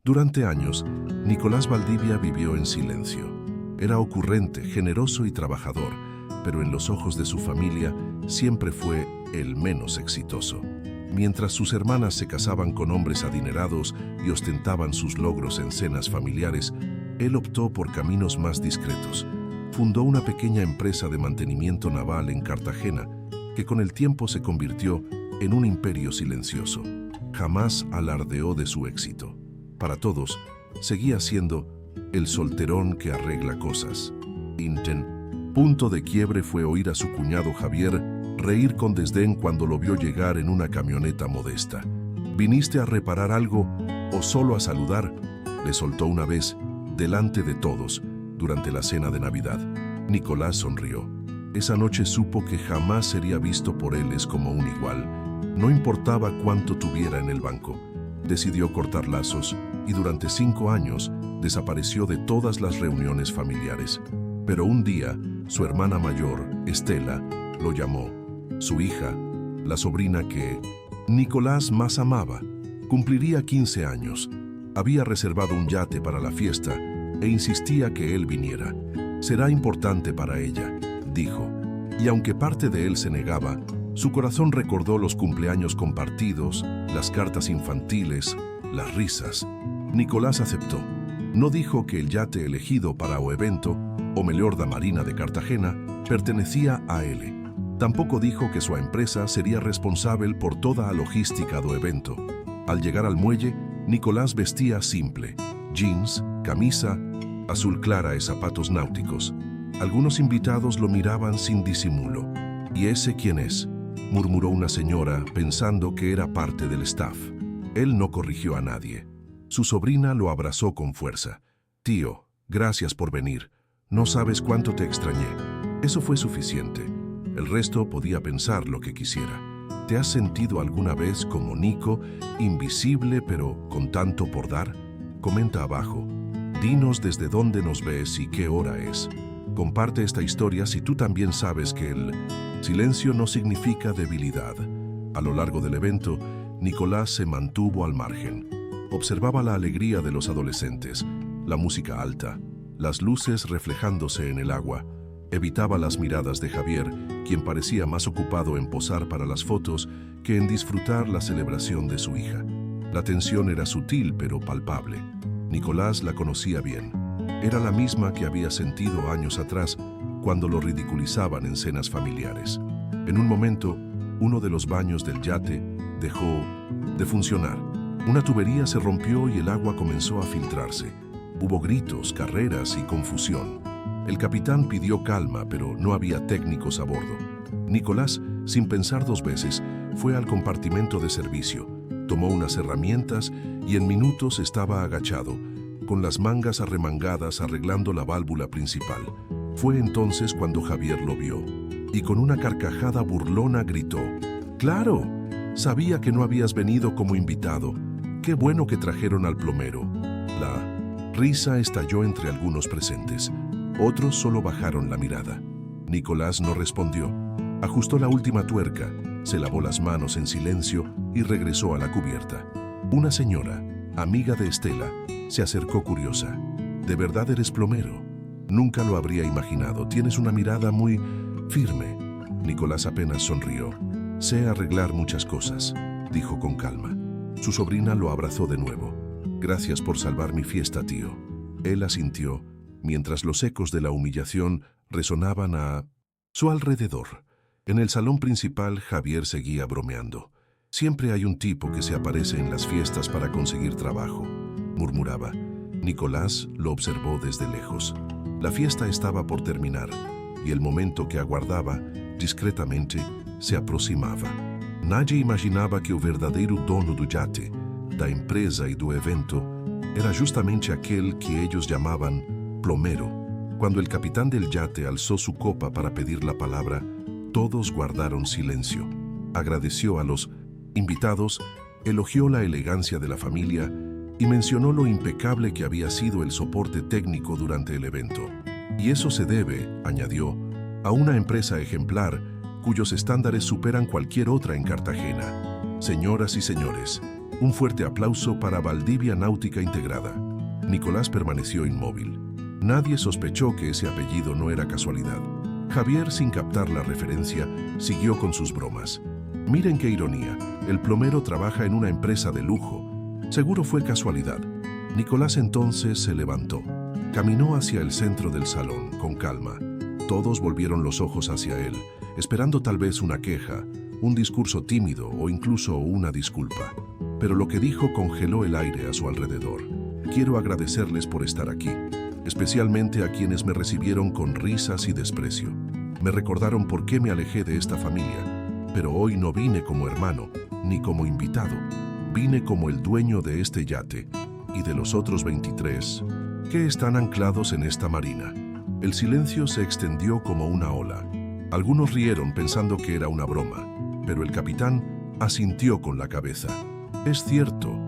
Durante años, Nicolás Valdivia vivió en silencio. Era ocurrente, generoso y trabajador, pero en los ojos de su familia siempre fue el menos exitoso. Mientras sus hermanas se casaban con hombres adinerados y ostentaban sus logros en cenas familiares, él optó por caminos más discretos. Fundó una pequeña empresa de mantenimiento naval en Cartagena, que con el tiempo se convirtió en un imperio silencioso. Jamás alardeó de su éxito. Para todos, seguía siendo el solterón que arregla cosas. Punto de quiebre fue oír a su cuñado Javier reír con desdén cuando lo vio llegar en una camioneta modesta. ¿Viniste a reparar algo o solo a saludar?, le soltó una vez, delante de todos, durante la cena de Navidad. Nicolás sonrió. Esa noche supo que jamás sería visto por él como un igual. No importaba cuánto tuviera en el banco. Decidió cortar lazos y durante 5 años desapareció de todas las reuniones familiares. Pero un día, su hermana mayor, Estela, lo llamó. Su hija, la sobrina que Nicolás más amaba, cumpliría 15 años. Había reservado un yate para la fiesta e insistía que él viniera. Será importante para ella, dijo. Y aunque parte de él se negaba, su corazón recordó los cumpleaños compartidos, las cartas infantiles, las risas. Nicolás aceptó. No dijo que el yate elegido para o evento, o Melhor Marina de Cartagena, pertenecía a él. Tampoco dijo que su empresa sería responsable por toda la logística do evento. Al llegar al muelle, Nicolás vestía simple: jeans, camisa, azul clara y zapatos náuticos. Algunos invitados lo miraban sin disimulo. ¿Y ese quién es?, murmuró una señora, pensando que era parte del staff. Él no corrigió a nadie. Su sobrina lo abrazó con fuerza. «Tío, gracias por venir. No sabes cuánto te extrañé». Eso fue suficiente. El resto podía pensar lo que quisiera. ¿Te has sentido alguna vez como Nico, invisible pero con tanto por dar? Comenta abajo. Dinos desde dónde nos ves y qué hora es. Comparte esta historia si tú también sabes que el silencio no significa debilidad. A lo largo del evento, Nicolás se mantuvo al margen. Observaba la alegría de los adolescentes, la música alta, las luces reflejándose en el agua. Evitaba las miradas de Javier, quien parecía más ocupado en posar para las fotos que en disfrutar la celebración de su hija. La tensión era sutil pero palpable. Nicolás la conocía bien. Era la misma que había sentido años atrás cuando lo ridiculizaban en cenas familiares. En un momento, uno de los baños del yate dejó de funcionar. Una tubería se rompió y el agua comenzó a filtrarse. Hubo gritos, carreras y confusión. El capitán pidió calma, pero no había técnicos a bordo. Nicolás, sin pensar 2 veces, fue al compartimento de servicio, tomó unas herramientas y en minutos estaba agachado, con las mangas arremangadas arreglando la válvula principal. Fue entonces cuando Javier lo vio, y con una carcajada burlona gritó: «¡Claro! Sabía que no habías venido como invitado. ¡Qué bueno que trajeron al plomero!». La risa estalló entre algunos presentes. Otros solo bajaron la mirada. Nicolás no respondió. Ajustó la última tuerca, se lavó las manos en silencio y regresó a la cubierta. Una señora, amiga de Estela, se acercó curiosa. «¿De verdad eres plomero? Nunca lo habría imaginado. Tienes una mirada muy firme». Nicolás apenas sonrió. «Sé arreglar muchas cosas», dijo con calma. Su sobrina lo abrazó de nuevo. «Gracias por salvar mi fiesta, tío». Él asintió, mientras los ecos de la humillación resonaban a su alrededor. En el salón principal, Javier seguía bromeando. «Siempre hay un tipo que se aparece en las fiestas para conseguir trabajo», murmuraba. Nicolás lo observó desde lejos. La fiesta estaba por terminar, y el momento que aguardaba, discretamente, se aproximava. Nadie imaginava que o verdadeiro dono do yate, da empresa e do evento, era justamente aquel que ellos llamaban plomero. Cuando el capitán del yate alzó su copa para pedir la palabra, todos guardaron silencio. Agradeció a los invitados, elogió la elegancia de la familia y mencionó lo impecable que había sido el soporte técnico durante el evento. Y eso se debe, añadió, a una empresa ejemplar cuyos estándares superan cualquier otra en Cartagena. Señoras y señores, Un fuerte aplauso para Valdivia Náutica Integrada. Nicolás permaneció inmóvil. Nadie sospechó que ese apellido no era casualidad. Javier, sin captar la referencia, siguió con sus bromas. Miren qué ironía, el plomero trabaja en una empresa de lujo. Seguro fue casualidad. Nicolás entonces se levantó. Caminó hacia el centro del salón, con calma. Todos volvieron los ojos hacia él, esperando tal vez una queja, un discurso tímido o incluso una disculpa. Pero lo que dijo congeló el aire a su alrededor. Quiero agradecerles por estar aquí, especialmente a quienes me recibieron con risas y desprecio. Me recordaron por qué me alejé de esta familia, pero hoy no vine como hermano, ni como invitado. Vine como el dueño de este yate y de los otros 23 que están anclados en esta marina. El silencio se extendió como una ola. Algunos rieron pensando que era una broma, pero el capitán asintió con la cabeza. Es cierto,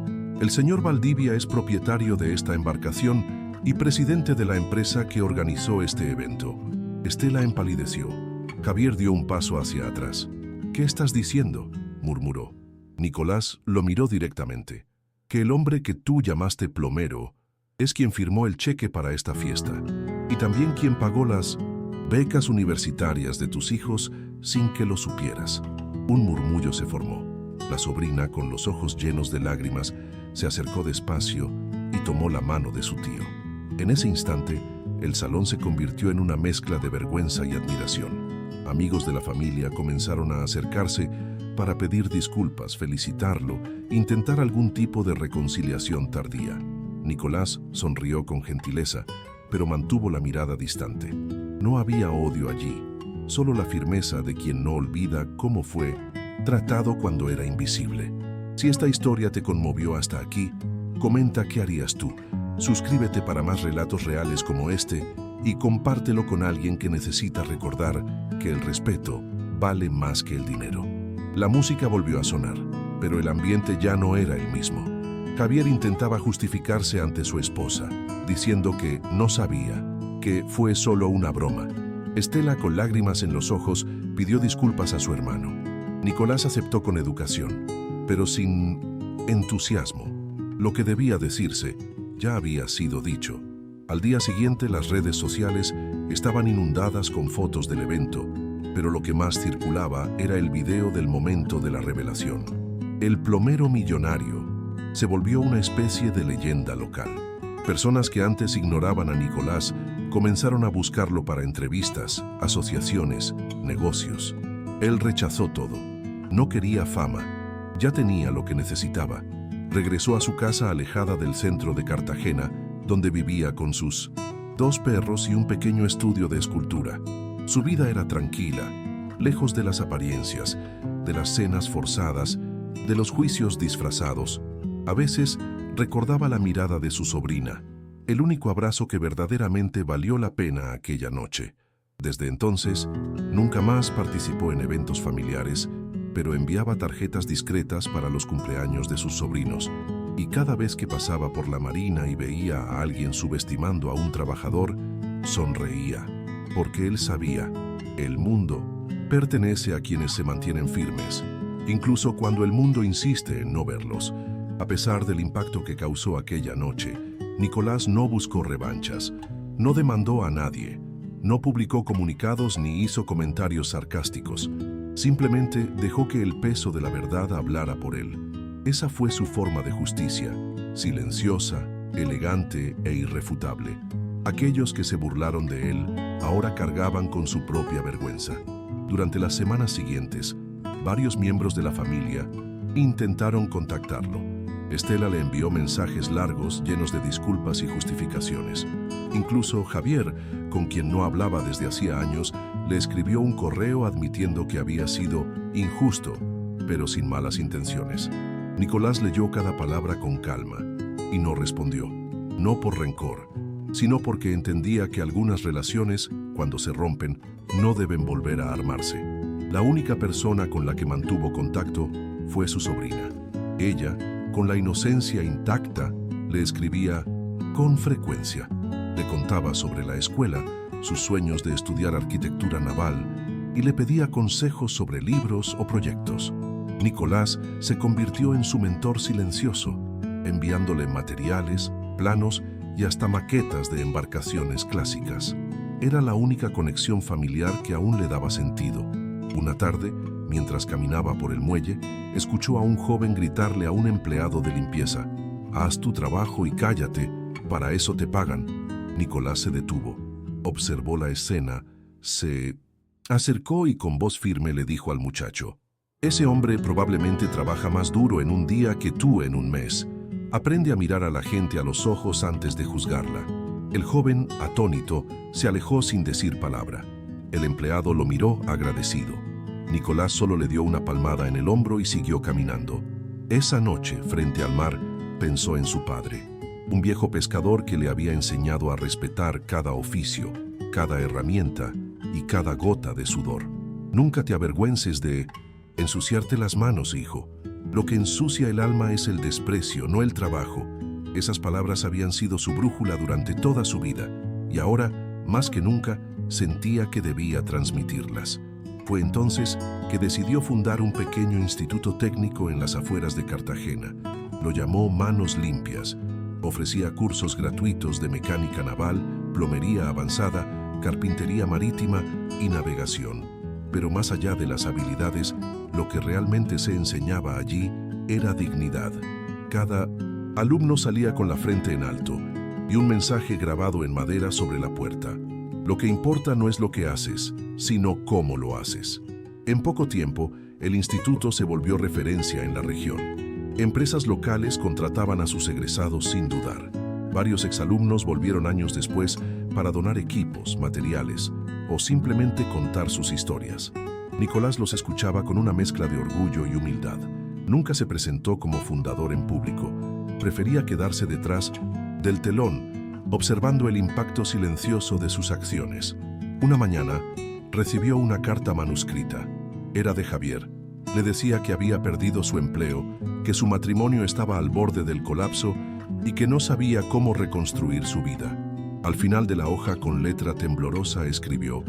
el señor Valdivia es propietario de esta embarcación y presidente de la empresa que organizó este evento. Estela empalideció. Javier dio un paso hacia atrás. ¿Qué estás diciendo?, murmuró. Nicolás lo miró directamente. Que el hombre que tú llamaste plomero es quien firmó el cheque para esta fiesta y también quien pagó las becas universitarias de tus hijos sin que lo supieras. Un murmullo se formó. La sobrina, con los ojos llenos de lágrimas, se acercó despacio y tomó la mano de su tío. En ese instante, el salón se convirtió en una mezcla de vergüenza y admiración. Amigos de la familia comenzaron a acercarse para pedir disculpas, felicitarlo, intentar algún tipo de reconciliación tardía. Nicolás sonrió con gentileza, pero mantuvo la mirada distante. No había odio allí, solo la firmeza de quien no olvida cómo fue tratado cuando era invisible. Si esta historia te conmovió hasta aquí, comenta qué harías tú. Suscríbete para más relatos reales como este y compártelo con alguien que necesita recordar que el respeto vale más que el dinero. La música volvió a sonar, pero el ambiente ya no era el mismo. Javier intentaba justificarse ante su esposa, diciendo que no sabía, que fue solo una broma. Estela, con lágrimas en los ojos, pidió disculpas a su hermano. Nicolás aceptó con educación, pero sin entusiasmo. Lo que debía decirse ya había sido dicho. Al día siguiente, las redes sociales estaban inundadas con fotos del evento, pero lo que más circulaba era el video del momento de la revelación. El plomero millonario se volvió una especie de leyenda local. Personas que antes ignoraban a Nicolás comenzaron a buscarlo para entrevistas, asociaciones, negocios. Él rechazó todo. No quería fama. Ya tenía lo que necesitaba. Regresó a su casa alejada del centro de Cartagena, donde vivía con sus 2 perros y un pequeño estudio de escultura. Su vida era tranquila, lejos de las apariencias, de las cenas forzadas, de los juicios disfrazados. A veces recordaba la mirada de su sobrina, el único abrazo que verdaderamente valió la pena aquella noche. Desde entonces, nunca más participó en eventos familiares, pero enviaba tarjetas discretas para los cumpleaños de sus sobrinos, y cada vez que pasaba por la marina y veía a alguien subestimando a un trabajador, sonreía. Porque él sabía, el mundo pertenece a quienes se mantienen firmes, incluso cuando el mundo insiste en no verlos. A pesar del impacto que causó aquella noche, Nicolás no buscó revanchas, no demandó a nadie, no publicó comunicados ni hizo comentarios sarcásticos. Simplemente dejó que el peso de la verdad hablara por él. Esa fue su forma de justicia, silenciosa, elegante e irrefutable. Aquellos que se burlaron de él ahora cargaban con su propia vergüenza. Durante las semanas siguientes, varios miembros de la familia intentaron contactarlo. Estela le envió mensajes largos llenos de disculpas y justificaciones. Incluso Javier, con quien no hablaba desde hacía años, le escribió un correo admitiendo que había sido injusto, pero sin malas intenciones. Nicolás leyó cada palabra con calma y no respondió, no por rencor, sino porque entendía que algunas relaciones, cuando se rompen, no deben volver a armarse. La única persona con la que mantuvo contacto fue su sobrina. Ella, con la inocencia intacta, le escribía con frecuencia. Le contaba sobre la escuela, sus sueños de estudiar arquitectura naval y le pedía consejos sobre libros o proyectos. Nicolás se convirtió en su mentor silencioso, enviándole materiales, planos y hasta maquetas de embarcaciones clásicas. Era la única conexión familiar que aún le daba sentido. Una tarde, mientras caminaba por el muelle, escuchó a un joven gritarle a un empleado de limpieza: «Haz tu trabajo y cállate, para eso te pagan». Nicolás se detuvo, observó la escena, se acercó y con voz firme le dijo al muchacho: «Ese hombre probablemente trabaja más duro en un día que tú en un mes. Aprende a mirar a la gente a los ojos antes de juzgarla». El joven, atónito, se alejó sin decir palabra. El empleado lo miró agradecido. Nicolás solo le dio una palmada en el hombro y siguió caminando. Esa noche, frente al mar, pensó en su padre, un viejo pescador que le había enseñado a respetar cada oficio, cada herramienta y cada gota de sudor. «Nunca te avergüences de ensuciarte las manos, hijo. Lo que ensucia el alma es el desprecio, no el trabajo». Esas palabras habían sido su brújula durante toda su vida, y ahora, más que nunca, sentía que debía transmitirlas. Fue entonces que decidió fundar un pequeño instituto técnico en las afueras de Cartagena. Lo llamó Manos Limpias. Ofrecía cursos gratuitos de mecánica naval, plomería avanzada, carpintería marítima y navegación. Pero más allá de las habilidades, lo que realmente se enseñaba allí era dignidad. Cada alumno salía con la frente en alto y un mensaje grabado en madera sobre la puerta: «Lo que importa no es lo que haces, sino cómo lo haces». En poco tiempo, el instituto se volvió referencia en la región. Empresas locales contrataban a sus egresados sin dudar. Varios exalumnos volvieron años después para donar equipos, materiales o simplemente contar sus historias. Nicolás los escuchaba con una mezcla de orgullo y humildad. Nunca se presentó como fundador en público. Prefería quedarse detrás del telón, observando el impacto silencioso de sus acciones. Una mañana, recibió una carta manuscrita. Era de Javier. Le decía que había perdido su empleo, que su matrimonio estaba al borde del colapso y que no sabía cómo reconstruir su vida. Al final de la hoja, con letra temblorosa, escribió: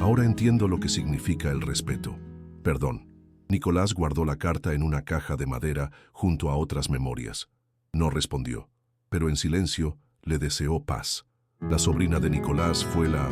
«Ahora entiendo lo que significa el respeto. Perdón». Nicolás guardó la carta en una caja de madera junto a otras memorias. No respondió, pero en silencio le deseó paz. La sobrina de Nicolás fue la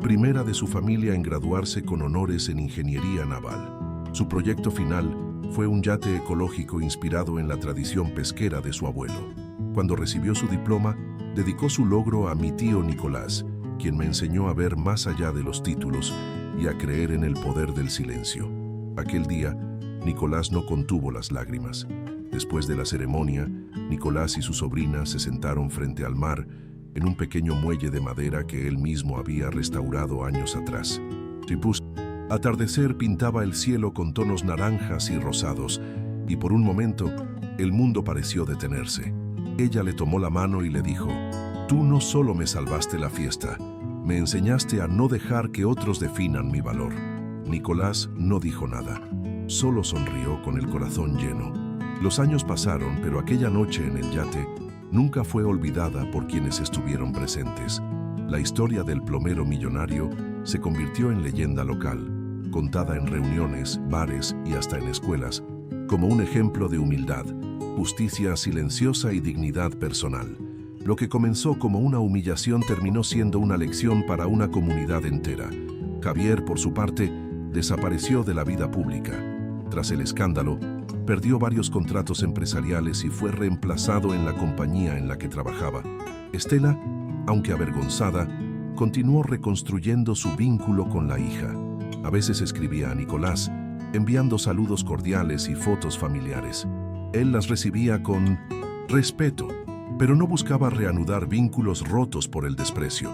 primera de su familia en graduarse con honores en ingeniería naval. Su proyecto final fue un yate ecológico inspirado en la tradición pesquera de su abuelo. Cuando recibió su diploma, dedicó su logro a «Mi tío Nicolás, quien me enseñó a ver más allá de los títulos y a creer en el poder del silencio». Aquel día, Nicolás no contuvo las lágrimas. Después de la ceremonia, Nicolás y su sobrina se sentaron frente al mar en un pequeño muelle de madera que él mismo había restaurado años atrás. El atardecer pintaba el cielo con tonos naranjas y rosados, y por un momento el mundo pareció detenerse. Ella le tomó la mano y le dijo: «Tú no solo me salvaste la fiesta, me enseñaste a no dejar que otros definan mi valor». Nicolás no dijo nada, solo sonrió con el corazón lleno. Los años pasaron, pero aquella noche en el yate nunca fue olvidada por quienes estuvieron presentes. La historia del plomero millonario se convirtió en leyenda local, contada en reuniones, bares y hasta en escuelas, como un ejemplo de humildad, justicia silenciosa y dignidad personal. Lo que comenzó como una humillación terminó siendo una lección para una comunidad entera. Javier, por su parte, desapareció de la vida pública. Tras el escándalo, perdió varios contratos empresariales y fue reemplazado en la compañía en la que trabajaba. Estela, aunque avergonzada, continuó reconstruyendo su vínculo con la hija. A veces escribía a Nicolás, enviando saludos cordiales y fotos familiares. Él las recibía con respeto, pero no buscaba reanudar vínculos rotos por el desprecio.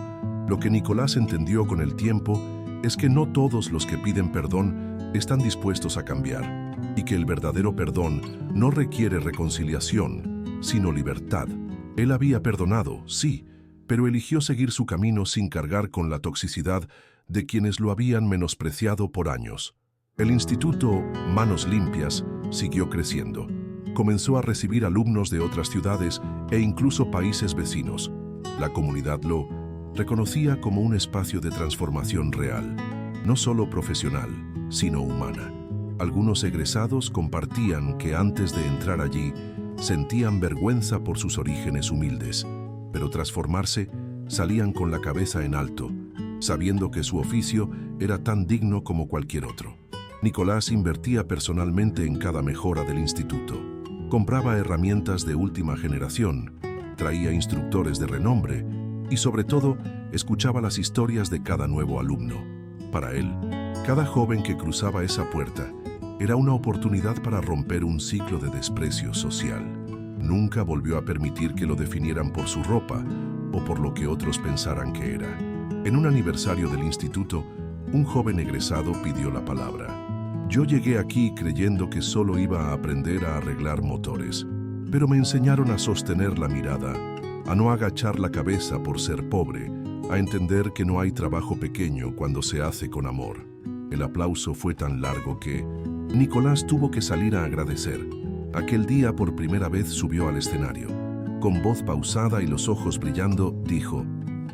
Lo que Nicolás entendió con el tiempo es que no todos los que piden perdón están dispuestos a cambiar, y que el verdadero perdón no requiere reconciliación, sino libertad. Él había perdonado, sí, pero eligió seguir su camino sin cargar con la toxicidad de quienes lo habían menospreciado por años. El instituto Manos Limpias siguió creciendo. Comenzó a recibir alumnos de otras ciudades e incluso países vecinos. La comunidad lo reconocía como un espacio de transformación real, no solo profesional, sino humana. Algunos egresados compartían que antes de entrar allí sentían vergüenza por sus orígenes humildes, pero tras formarse salían con la cabeza en alto, sabiendo que su oficio era tan digno como cualquier otro. Nicolás invertía personalmente en cada mejora del instituto. Compraba herramientas de última generación, traía instructores de renombre y, sobre todo, escuchaba las historias de cada nuevo alumno. Para él, cada joven que cruzaba esa puerta era una oportunidad para romper un ciclo de desprecio social. Nunca volvió a permitir que lo definieran por su ropa o por lo que otros pensaran que era. En un aniversario del instituto, un joven egresado pidió la palabra. Yo llegué aquí creyendo que solo iba a aprender a arreglar motores, pero me enseñaron a sostener la mirada, a no agachar la cabeza por ser pobre, a entender que no hay trabajo pequeño cuando se hace con amor. El aplauso fue tan largo que Nicolás tuvo que salir a agradecer. Aquel día por primera vez subió al escenario. Con voz pausada y los ojos brillando, dijo: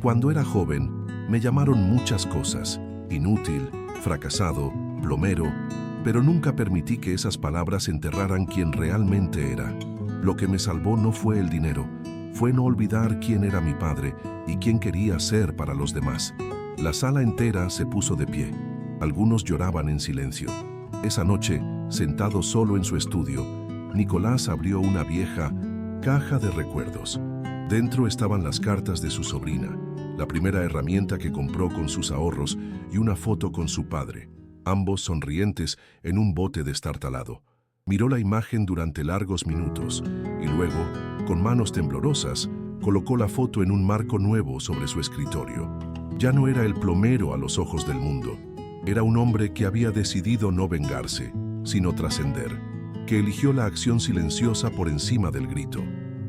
«Cuando era joven, me llamaron muchas cosas, inútil, fracasado, plomero, pero nunca permití que esas palabras enterraran quien realmente era. Lo que me salvó no fue el dinero, fue no olvidar quién era mi padre y quién quería ser para los demás». La sala entera se puso de pie. Algunos lloraban en silencio. Esa noche, sentado solo en su estudio, Nicolás abrió una vieja caja de recuerdos. Dentro estaban las cartas de su sobrina, la primera herramienta que compró con sus ahorros y una foto con su padre, ambos sonrientes en un bote destartalado. Miró la imagen durante largos minutos y luego, con manos temblorosas, colocó la foto en un marco nuevo sobre su escritorio. Ya no era el plomero a los ojos del mundo. Era un hombre que había decidido no vengarse, sino trascender, que eligió la acción silenciosa por encima del grito,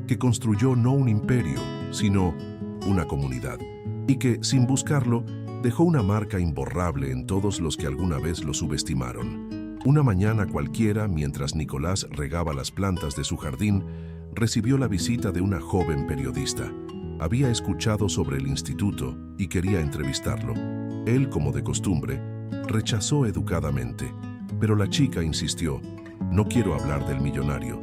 que construyó no un imperio, sino una comunidad, y que, sin buscarlo, dejó una marca imborrable en todos los que alguna vez lo subestimaron. Una mañana cualquiera, mientras Nicolás regaba las plantas de su jardín, recibió la visita de una joven periodista. Había escuchado sobre el instituto y quería entrevistarlo. Él, como de costumbre, rechazó educadamente, pero la chica insistió: «No quiero hablar del millonario,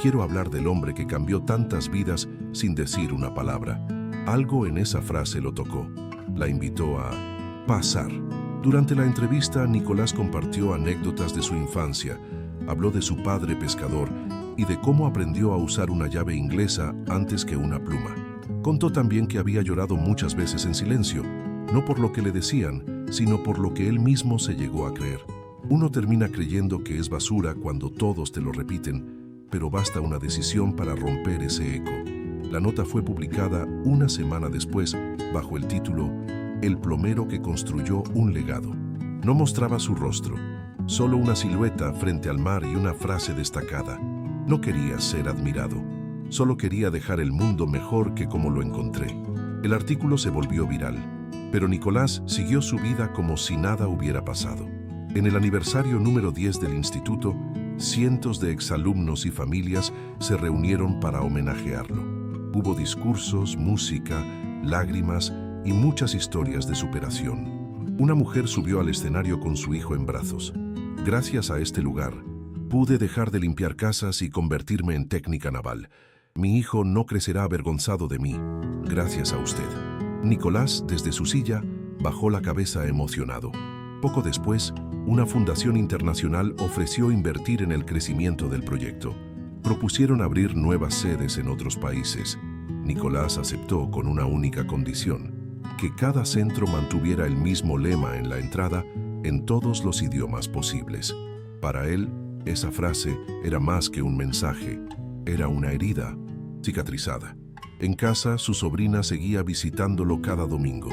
quiero hablar del hombre que cambió tantas vidas sin decir una palabra». Algo en esa frase lo tocó. La invitó a pasar. Durante la entrevista, Nicolás compartió anécdotas de su infancia, habló de su padre pescador y de cómo aprendió a usar una llave inglesa antes que una pluma. Contó también que había llorado muchas veces en silencio, no por lo que le decían, sino por lo que él mismo se llegó a creer. Uno termina creyendo que es basura cuando todos te lo repiten, pero basta una decisión para romper ese eco. La nota fue publicada una semana después, bajo el título «El plomero que construyó un legado». No mostraba su rostro, solo una silueta frente al mar y una frase destacada. No quería ser admirado, solo quería dejar el mundo mejor que como lo encontré. El artículo se volvió viral, pero Nicolás siguió su vida como si nada hubiera pasado. En el aniversario número 10 del instituto, cientos de exalumnos y familias se reunieron para homenajearlo. Hubo discursos, música, lágrimas y muchas historias de superación. Una mujer subió al escenario con su hijo en brazos. «Gracias a este lugar, pude dejar de limpiar casas y convertirme en técnica naval. Mi hijo no crecerá avergonzado de mí, gracias a usted». Nicolás, desde su silla, bajó la cabeza emocionado. Poco después, una fundación internacional ofreció invertir en el crecimiento del proyecto. Propusieron abrir nuevas sedes en otros países. Nicolás aceptó con una única condición: que cada centro mantuviera el mismo lema en la entrada en todos los idiomas posibles. Para él, esa frase era más que un mensaje, era una herida cicatrizada. En casa, su sobrina seguía visitándolo cada domingo.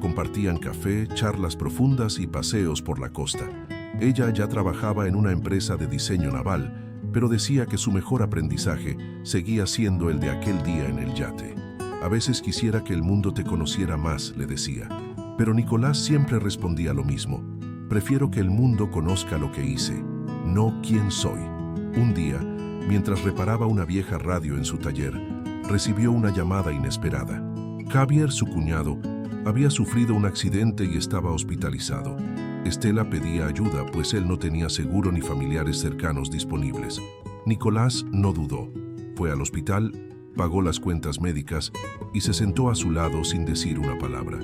Compartían café, charlas profundas y paseos por la costa. Ella ya trabajaba en una empresa de diseño naval, pero decía que su mejor aprendizaje seguía siendo el de aquel día en el yate. «A veces quisiera que el mundo te conociera más», le decía. Pero Nicolás siempre respondía lo mismo: «Prefiero que el mundo conozca lo que hice, no quién soy». Un día, mientras reparaba una vieja radio en su taller, recibió una llamada inesperada. Javier, su cuñado, había sufrido un accidente y estaba hospitalizado. Estela pedía ayuda, pues él no tenía seguro ni familiares cercanos disponibles. Nicolás no dudó. Fue al hospital, pagó las cuentas médicas y se sentó a su lado sin decir una palabra.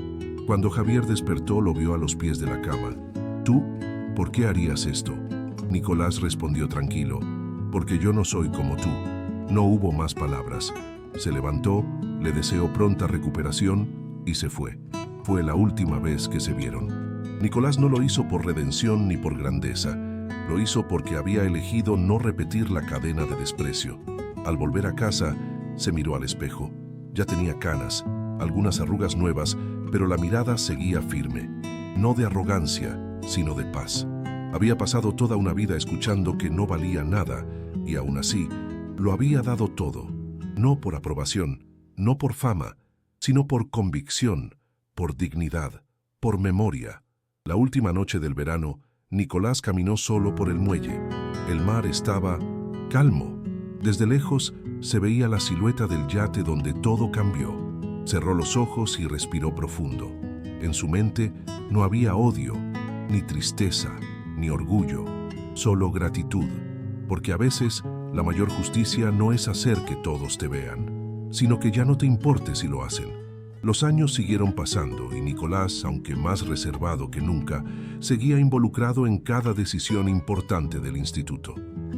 Cuando Javier despertó, lo vio a los pies de la cama. ¿Tú? ¿Por qué harías esto? Nicolás respondió tranquilo. Porque yo no soy como tú. No hubo más palabras. Se levantó, le deseó pronta recuperación y se fue. Fue la última vez que se vieron. Nicolás no lo hizo por redención ni por grandeza. Lo hizo porque había elegido no repetir la cadena de desprecio. Al volver a casa, se miró al espejo. Ya tenía canas, algunas arrugas nuevas, pero la mirada seguía firme. No de arrogancia, sino de paz. Había pasado toda una vida escuchando que no valía nada, y aún así, lo había dado todo. No por aprobación, no por fama, sino por convicción, por dignidad, por memoria. La última noche del verano, Nicolás caminó solo por el muelle. El mar estaba calmo. Desde lejos se veía la silueta del yate donde todo cambió. Cerró los ojos y respiró profundo. En su mente no había odio, ni tristeza, ni orgullo, solo gratitud. Porque a veces la mayor justicia no es hacer que todos te vean, sino que ya no te importe si lo hacen. Los años siguieron pasando y Nicolás, aunque más reservado que nunca, seguía involucrado en cada decisión importante del instituto.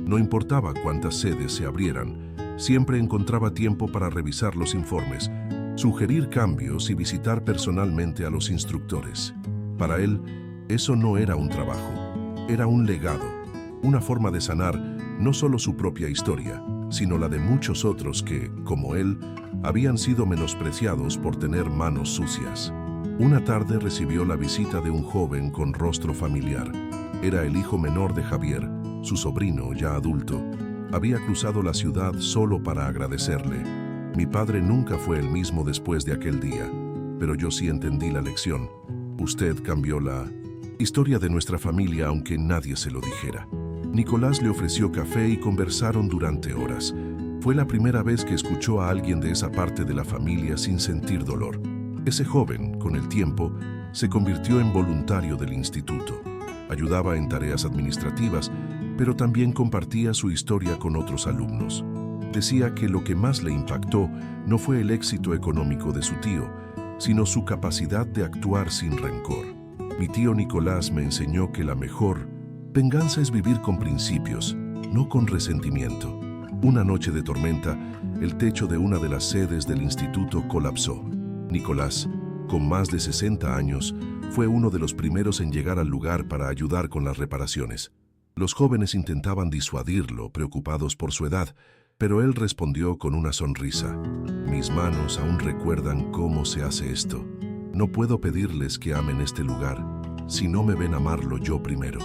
No importaba cuántas sedes se abrieran, siempre encontraba tiempo para revisar los informes, sugerir cambios y visitar personalmente a los instructores. Para él, eso no era un trabajo, era un legado, una forma de sanar no solo su propia historia, sino la de muchos otros que, como él, habían sido menospreciados por tener manos sucias. Una tarde recibió la visita de un joven con rostro familiar. Era el hijo menor de Javier, su sobrino ya adulto. Había cruzado la ciudad solo para agradecerle. Mi padre nunca fue el mismo después de aquel día, pero yo sí entendí la lección. Usted cambió la historia de nuestra familia aunque nadie se lo dijera. Nicolás le ofreció café y conversaron durante horas. Fue la primera vez que escuchó a alguien de esa parte de la familia sin sentir dolor. Ese joven, con el tiempo, se convirtió en voluntario del instituto. Ayudaba en tareas administrativas, pero también compartía su historia con otros alumnos. Decía que lo que más le impactó no fue el éxito económico de su tío, sino su capacidad de actuar sin rencor. Mi tío Nicolás me enseñó que la mejor venganza es vivir con principios, no con resentimiento. Una noche de tormenta, el techo de una de las sedes del instituto colapsó. Nicolás, con más de 60 años, fue uno de los primeros en llegar al lugar para ayudar con las reparaciones. Los jóvenes intentaban disuadirlo, preocupados por su edad, pero él respondió con una sonrisa. Mis manos aún recuerdan cómo se hace esto. No puedo pedirles que amen este lugar, si no me ven amarlo yo primero.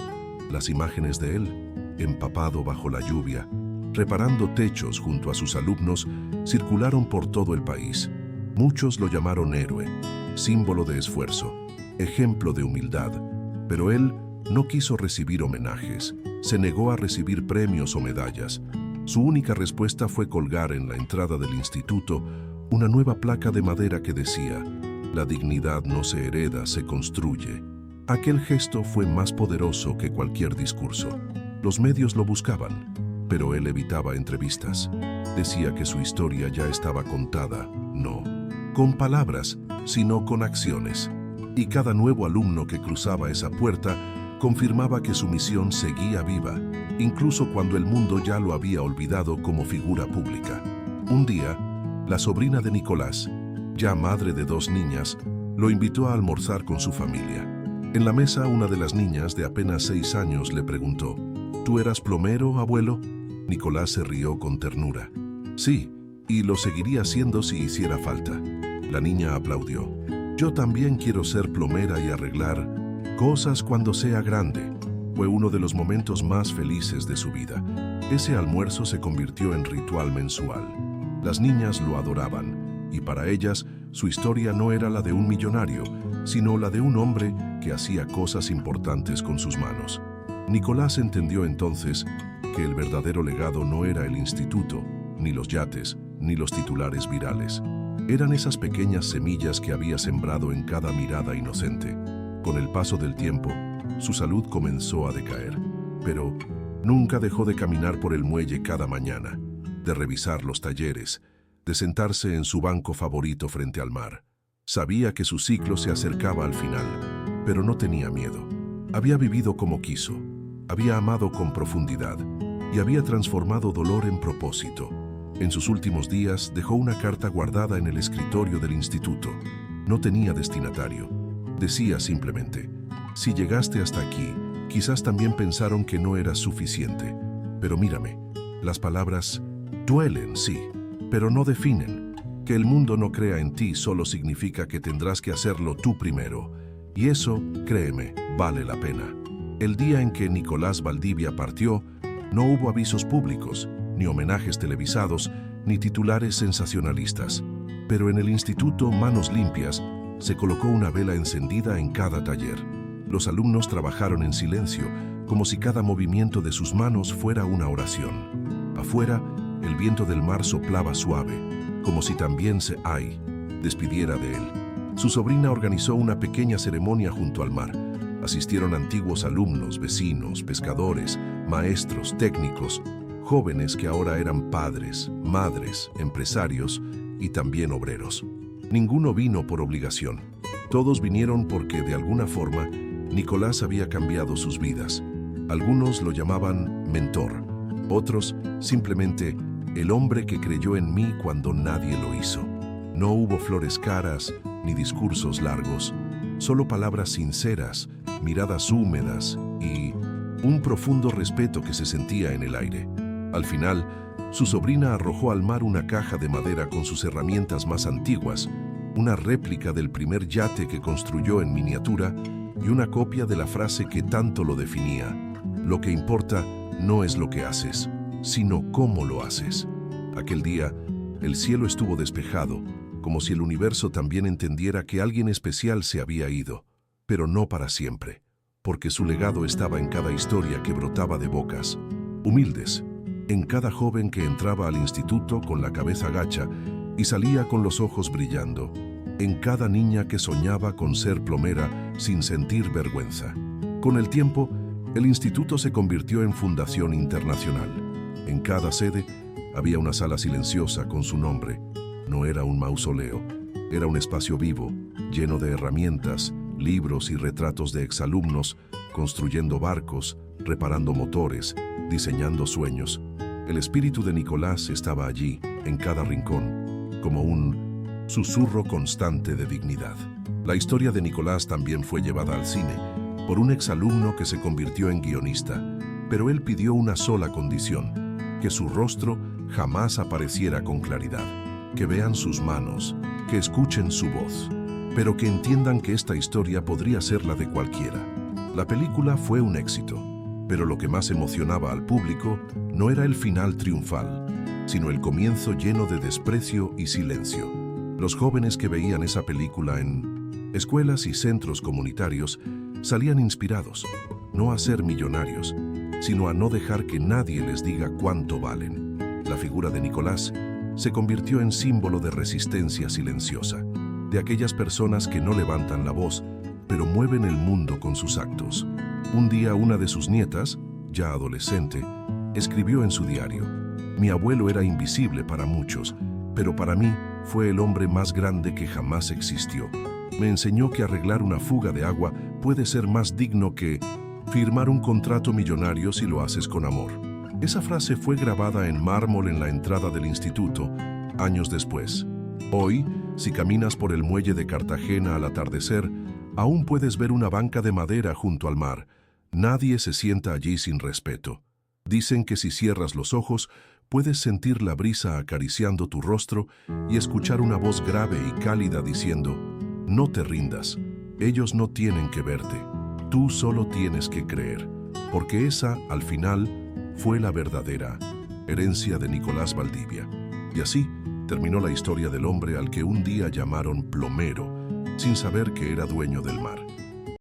Las imágenes de él, empapado bajo la lluvia, reparando techos junto a sus alumnos, circularon por todo el país. Muchos lo llamaron héroe, símbolo de esfuerzo, ejemplo de humildad, pero él no quiso recibir homenajes, se negó a recibir premios o medallas. Su única respuesta fue colgar en la entrada del instituto una nueva placa de madera que decía: la dignidad no se hereda, se construye. Aquel gesto fue más poderoso que cualquier discurso. Los medios lo buscaban, pero él evitaba entrevistas. Decía que su historia ya estaba contada, no con palabras, sino con acciones. Y cada nuevo alumno que cruzaba esa puerta confirmaba que su misión seguía viva, incluso cuando el mundo ya lo había olvidado como figura pública. Un día, la sobrina de Nicolás, ya madre de 2 niñas, lo invitó a almorzar con su familia. En la mesa, una de las niñas, de apenas 6 años, le preguntó: ¿Tú eras plomero, abuelo? Nicolás se rió con ternura. Sí, y lo seguiría siendo si hiciera falta. La niña aplaudió. Yo también quiero ser plomera y arreglar cosas cuando sea grande. Fue uno de los momentos más felices de su vida. Ese almuerzo se convirtió en ritual mensual. Las niñas lo adoraban, y para ellas su historia no era la de un millonario, sino la de un hombre que hacía cosas importantes con sus manos. Nicolás entendió entonces que el verdadero legado no era el instituto, ni los yates, ni los titulares virales. Eran esas pequeñas semillas que había sembrado en cada mirada inocente. Con el paso del tiempo, su salud comenzó a decaer, pero nunca dejó de caminar por el muelle cada mañana, de revisar los talleres, de sentarse en su banco favorito frente al mar. Sabía que su ciclo se acercaba al final, pero no tenía miedo. Había vivido como quiso, había amado con profundidad y había transformado dolor en propósito. En sus últimos días dejó una carta guardada en el escritorio del instituto. No tenía destinatario. Decía simplemente: si llegaste hasta aquí, quizás también pensaron que no eras suficiente. Pero mírame, las palabras duelen, sí, pero no definen. Que el mundo no crea en ti solo significa que tendrás que hacerlo tú primero. Y eso, créeme, vale la pena. El día en que Nicolás Valdivia partió, no hubo avisos públicos, ni homenajes televisados, ni titulares sensacionalistas. Pero en el instituto Manos Limpias se colocó una vela encendida en cada taller. Los alumnos trabajaron en silencio, como si cada movimiento de sus manos fuera una oración. Afuera, el viento del mar soplaba suave, como si también despidiera de él. Su sobrina organizó una pequeña ceremonia junto al mar. Asistieron antiguos alumnos, vecinos, pescadores, maestros, técnicos, jóvenes que ahora eran padres, madres, empresarios y también obreros. Ninguno vino por obligación. Todos vinieron porque, de alguna forma, Nicolás había cambiado sus vidas. Algunos lo llamaban mentor, otros simplemente el hombre que creyó en mí cuando nadie lo hizo. No hubo flores caras ni discursos largos, solo palabras sinceras, miradas húmedas y un profundo respeto que se sentía en el aire. Al final, su sobrina arrojó al mar una caja de madera con sus herramientas más antiguas, una réplica del primer yate que construyó en miniatura y una copia de la frase que tanto lo definía: lo que importa no es lo que haces, sino cómo lo haces. Aquel día, el cielo estuvo despejado, como si el universo también entendiera que alguien especial se había ido, pero no para siempre, porque su legado estaba en cada historia que brotaba de bocas humildes, en cada joven que entraba al instituto con la cabeza gacha y salía con los ojos brillando, en cada niña que soñaba con ser plomera sin sentir vergüenza. Con el tiempo, el instituto se convirtió en fundación internacional. En cada sede había una sala silenciosa con su nombre. No era un mausoleo, era un espacio vivo, lleno de herramientas, libros y retratos de exalumnos, construyendo barcos, reparando motores, diseñando sueños. El espíritu de Nicolás estaba allí, en cada rincón, como un susurro constante de dignidad. La historia de Nicolás también fue llevada al cine, por un exalumno que se convirtió en guionista, pero él pidió una sola condición: que su rostro jamás apareciera con claridad, que vean sus manos, que escuchen su voz, pero que entiendan que esta historia podría ser la de cualquiera. La película fue un éxito, pero lo que más emocionaba al público no era el final triunfal, sino el comienzo lleno de desprecio y silencio. Los jóvenes que veían esa película en escuelas y centros comunitarios salían inspirados, no a ser millonarios, sino a no dejar que nadie les diga cuánto valen. La figura de Nicolás se convirtió en símbolo de resistencia silenciosa, de aquellas personas que no levantan la voz, pero mueven el mundo con sus actos. Un día una de sus nietas, ya adolescente, escribió en su diario: mi abuelo era invisible para muchos, pero para mí fue el hombre más grande que jamás existió. Me enseñó que arreglar una fuga de agua puede ser más digno que firmar un contrato millonario si lo haces con amor. Esa frase fue grabada en mármol en la entrada del instituto, años después. Hoy, si caminas por el muelle de Cartagena al atardecer, aún puedes ver una banca de madera junto al mar. Nadie se sienta allí sin respeto. Dicen que si cierras los ojos, puedes sentir la brisa acariciando tu rostro y escuchar una voz grave y cálida diciendo: no te rindas, ellos no tienen que verte, tú solo tienes que creer, porque esa, al final, fue la verdadera herencia de Nicolás Valdivia. Y así terminó la historia del hombre al que un día llamaron plomero, sin saber que era dueño del mar.